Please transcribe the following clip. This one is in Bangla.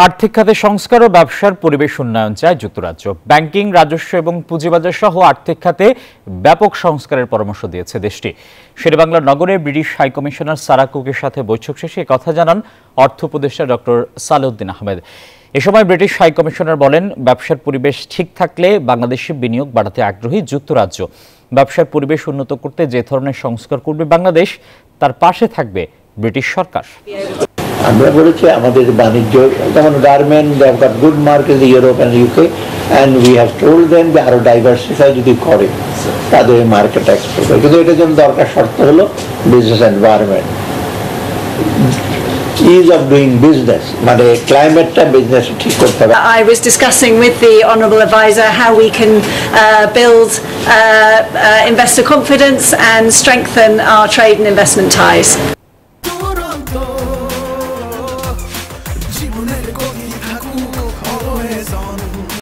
আর্থিক খাতে সংস্কার ও ব্যবসার পরিবেশ উন্নয়ন চায় যুক্তরাজ্য। ব্যাংকিং, রাজস্ব এবং পুঁজিবাজার সহ আর্থিক খাতে ব্যাপক সংস্কারের পরামর্শ দিয়েছে দেশটি। শেরেবাংলা নগরে ব্রিটিশ হাইকমিশনার সারা কুকের সাথে বৈঠক শেষে কথা জানান অর্থ উপদেষ্টা ডক্টর সালেউদ্দিন আহমেদ। এ সময় ব্রিটিশ হাইকমিশনার বলেন, ব্যবসার পরিবেশ ঠিক থাকলে বাংলাদেশে বিনিয়োগ বাড়াতে আগ্রহী যুক্তরাজ্য। ব্যবসার পরিবেশ উন্নত করতে যে ধরনের সংস্কার করবে বাংলাদেশ, তার পাশে থাকবে ব্রিটিশ সরকার। আমরা বলেছি আমাদের বাণিজ্য যেমন garment, they have got good market in Europe and UK, and we have told them যে আরো ডাইভার্সিফাই যদি করে তাদের মার্কেট এক্সপোর্ট করে। কিন্তু এটার জন্য দরকার শর্ত হলো business environment, ease of doing business, মানে ক্লাইমেটটা বিজনেস ঠিক করতে হবে। I was discussing with the honourable advisor how we can build investor confidence and strengthen our trade and investment ties. জীবনের গতি থাকুক।